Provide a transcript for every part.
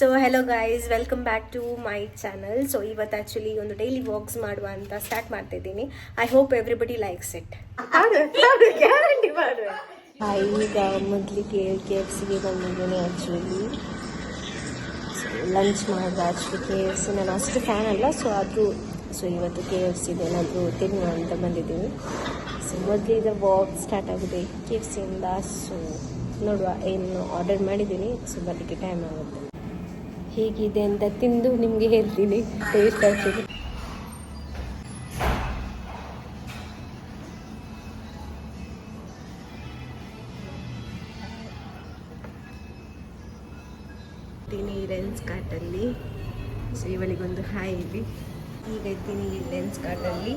So hello guys, welcome back to my channel. So ಇವತ್ತು actually ಒಂದು daily vlogs ಮಾಡುವ ಅಂತ ಸ್ಟಾರ್ಟ್ ಮಾಡ್ತಾ ಇದ್ದೀನಿ. I hope everybody likes it. Guarantee ಮಾಡುವ. ಈಗ ಮೊದಲಿಗೆ KFCಗೆ ಬಂದಿದ್ದೀನಿ. ಆ್ಯಕ್ಚುಲಿ ಲಂಚ್ ಮಾಡಿದೆ. ಆ್ಯಕ್ಚುಲಿ KFC ನಾನು ಅಷ್ಟು ಫ್ಯಾನ್ ಅಲ್ಲ, ಸೊ ಇವತ್ತು KFCದು ಏನಾದರೂ ತಿನ್ನುವ ಅಂತ ಬಂದಿದ್ದೀನಿ. ಸೊ ಮೊದಲಿಗೆ ವಾಕ್ ಸ್ಟಾರ್ಟ್ ಆಗಿದೆ KFCಯಿಂದ. ಸೊ ನೋಡುವ ಏನು ಆರ್ಡರ್ ಮಾಡಿದ್ದೀನಿ. ಸೊ ಬರಲಿಕ್ಕೆ ಟೈಮ್ ಆಗುತ್ತೆ. ಹೇಗಿದೆ ಅಂತ ತಿಂದು ನಿಮಗೆ ಹೇಳ್ತೀನಿ ಟೇಸ್ಟ್ ಆಗ್ತದೆ. ಇದ್ದೀನಿ ಲೆನ್ಸ್ ಕಾರ್ಟಲ್ಲಿ. ಸೊ ಇವಳಿಗೊಂದು ಹಾಯ್ ಇಲ್ಲಿ. ಈಗ ಇದ್ದೀನಿ ಲೆನ್ಸ್ ಕಾರ್ಟಲ್ಲಿ.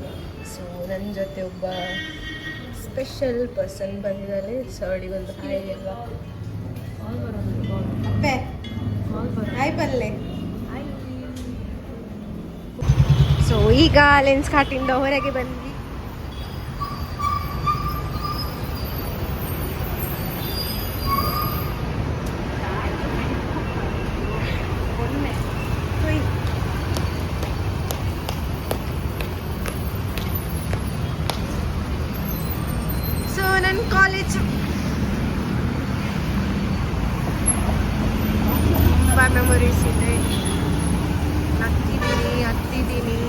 ಸೊ ನನ್ನ ಜೊತೆ ಒಬ್ಬ ಸ್ಪೆಷಲ್ ಪರ್ಸನ್ ಬಂದಿದ್ದಾರೆ. ಸೊ ಅವಳಿಗೊಂದು ಹಾಯ್ ಅಲ್ವಾ. ಹಾಯ್ ಬಲ್ಲೆ. ಸೊ ಈಗ ಲೆನ್ಸ್ ಕಾರ್ಟಿಂದ ಹೊರಗೆ ಬಂದ್ವಿ. ಸೊ ನನ್ನ ಕಾಲೇಜ್ ತುಂಬ ಮೆಮೊರೀಸ್ ಇದೆ. ಹತ್ತಿದ್ದೀನಿ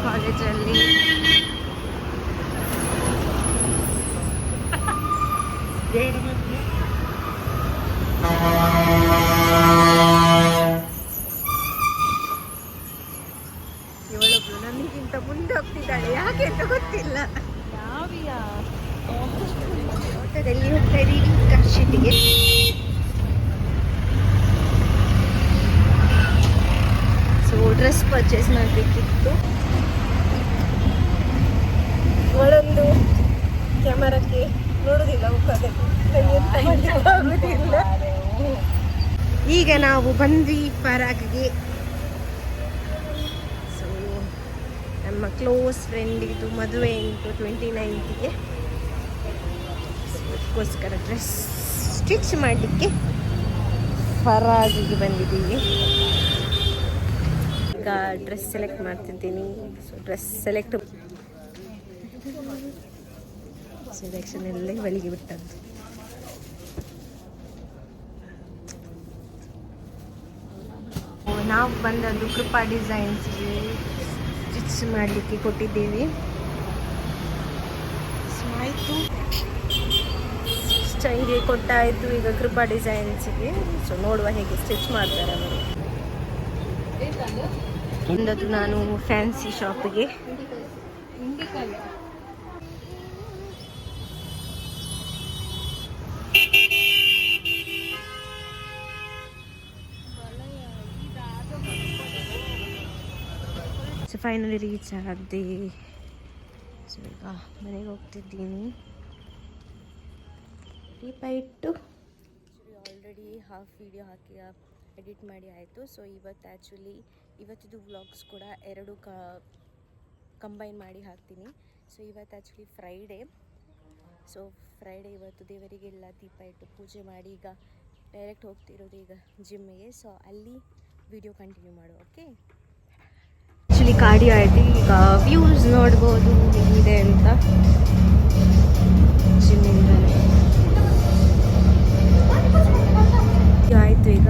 ಕಾಲೇಜಲ್ಲಿ. ಇವಳೊಬ್ಳು ನಮಗಿಂತ ಮುಂದೆ ಹೋಗ್ತಿದ್ದಾಳೆ, ಯಾಕೆ ಅಂತ ಗೊತ್ತಿಲ್ಲ. ಆಟೋದಲ್ಲಿ ಹೋಗ್ತಾ ಇದ್ದೀವಿ ಕಾಶಿಟಿಗೆ. ಸೊ ಡ್ರೆಸ್ ಪರ್ಚೇಸ್ ಮಾಡಬೇಕಿತ್ತು. ಅವಳೊಂದು ಕ್ಯಾಮರಕ್ಕೆ ನೋಡೋದಿಲ್ಲ, ಆಗುದಿಲ್ಲ. ಈಗ ನಾವು ಬಂದ್ವಿ ಪರಾಗ್ಗೆ. ಸೊ ನಮ್ಮ ಕ್ಲೋಸ್ ಫ್ರೆಂಡಿದು ಮದುವೆ ಉಂಟು 29ಗೆ. ಅದಕ್ಕೋಸ್ಕರ ಡ್ರೆಸ್ ಸ್ಟಿಚ್ ಮಾಡಲಿಕ್ಕೆ ಪರಾಗಿಗೆ ಬಂದಿದ್ದೀವಿ. ಈಗ ಡ್ರೆಸ್ ಸೆಲೆಕ್ಟ್ ಮಾಡ್ತಿದ್ದೀನಿ. ಸೊ ಡ್ರೆಸ್ ಸೆಲೆಕ್ಷನ್ ಎಲ್ಲ ಬಲಿಗೆ ಬಿಟ್ಟದ್ದು. ನಾವು ಬಂದದ್ದು ಕೃಪಾ ಡಿಸೈನ್ಸ್ಗೆ ಸ್ಟಿಚ್ ಮಾಡಲಿಕ್ಕೆ ಕೊಟ್ಟಿದ್ದೀವಿ. ಸೊ ಆಯಿತು, ಸ್ಟೈಲ್ಗೆ ಕೊಟ್ಟಾಯಿತು. ಈಗ ಕೃಪಾ ಡಿಸೈನ್ಸ್ಗೆ. ಸೊ ನೋಡುವ ಹೇಗೆ ಸ್ಟಿಚ್ ಮಾಡ್ತಾರೆ ಅವರು. ಬಂದದ್ದು ನಾನು ಫ್ಯಾನ್ಸಿ ಶಾಪಿಗೆ. ಸೊ ಫೈನಲಿ ರೀಚ್ ಆದೆ. ಸೊ ಈಗ ಮನೆಗೆ ಹೋಗ್ತಿದ್ದೀನಿ. ದೀಪ ಇಟ್ಟು ಆಲ್ರೆಡಿ ಹಾಫ್ ವಿಡಿಯೋ ಹಾಕಿ ಎಡಿಟ್ ಮಾಡಿ ಆಯಿತು. ಸೊ ಇವತ್ತಿದು ವ್ಲಾಗ್ಸ್ ಕೂಡ ಎರಡು ಕಂಬೈನ್ ಮಾಡಿ ಹಾಕ್ತೀನಿ. ಸೊ ಇವತ್ತು ಆ್ಯಕ್ಚುಲಿ ಫ್ರೈಡೇ. ಸೊ ಫ್ರೈಡೇ ಇವತ್ತು ದೇವರಿಗೆಲ್ಲ ದೀಪ ಇಟ್ಟು ಪೂಜೆ ಮಾಡಿ ಈಗ ಡೈರೆಕ್ಟ್ ಹೋಗ್ತಿರೋದು ಈಗ ಜಿಮ್ಮಿಗೆ. ಸೊ ಅಲ್ಲಿ ವಿಡಿಯೋ ಕಂಟಿನ್ಯೂ ಮಾಡುವ. ಓಕೆ, ಆ್ಯಕ್ಚುಲಿ ಕಾರ್ಡಿಯೋ ಆಯಿತು. ಈಗ ವ್ಯೂಸ್ ನೋಡ್ಬೋದು ಹೇಗಿದೆ ಅಂತ ಜಿಮ್ಮಿಂದಲೇ ಆಯಿತು. ಈಗ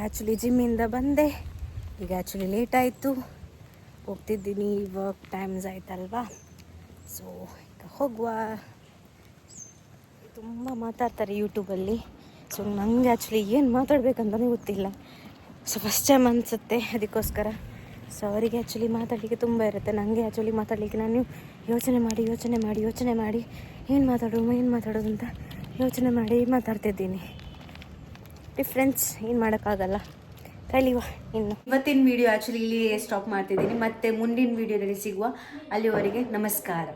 ಆ್ಯಕ್ಚುಲಿ ಜಿಮ್ಮಿಂದ ಬಂದೆ. ಈಗ ಆ್ಯಕ್ಚುಲಿ ಲೇಟ್ ಆಯಿತು, ಹೋಗ್ತಿದ್ದೀನಿ, ವರ್ಕ್ ಟೈಮ್ಸ್ ಆಯ್ತಲ್ವಾ. ಸೊ ಈಗ ಹೋಗುವ. ತುಂಬ ಮಾತಾಡ್ತಾರೆ ಯೂಟ್ಯೂಬಲ್ಲಿ, ಸೊ ನನಗೆ ಆ್ಯಕ್ಚುಲಿ ಏನು ಮಾತಾಡಬೇಕಂತಲೇ ಗೊತ್ತಿಲ್ಲ. ಸೊ ಫಸ್ಟ್ ಟೈಮ್ ಅನಿಸುತ್ತೆ, ಅದಕ್ಕೋಸ್ಕರ. ಸೊ ಅವರಿಗೆ ಆ್ಯಕ್ಚುಲಿ ಮಾತಾಡಲಿಕ್ಕೆ ತುಂಬ ಇರುತ್ತೆ, ನನಗೆ ಆ್ಯಕ್ಚುಲಿ ಮಾತಾಡಲಿಕ್ಕೆ ನಾನು ಯೋಚನೆ ಮಾಡಿ ಏನು ಮಾತಾಡೋದು ಅಂತ ಯೋಚನೆ ಮಾಡಿ ಮಾತಾಡ್ತಿದ್ದೀನಿ. ಡಿಫ್ರೆನ್ಸ್ ಏನು ಮಾಡೋಕ್ಕಾಗಲ್ಲ, ಕಲಿಯುವ ಇನ್ನು. ಇವತ್ತಿನ ವಿಡಿಯೋ ಆ್ಯಕ್ಚುಲಿ ಇಲ್ಲಿ ಸ್ಟಾಪ್ ಮಾಡ್ತಿದ್ದೀನಿ, ಮತ್ತೆ ಮುಂದಿನ ವಿಡಿಯೋದಲ್ಲಿ ಸಿಗುವ. ಅಲ್ಲಿವರೆಗೆ ನಮಸ್ಕಾರ.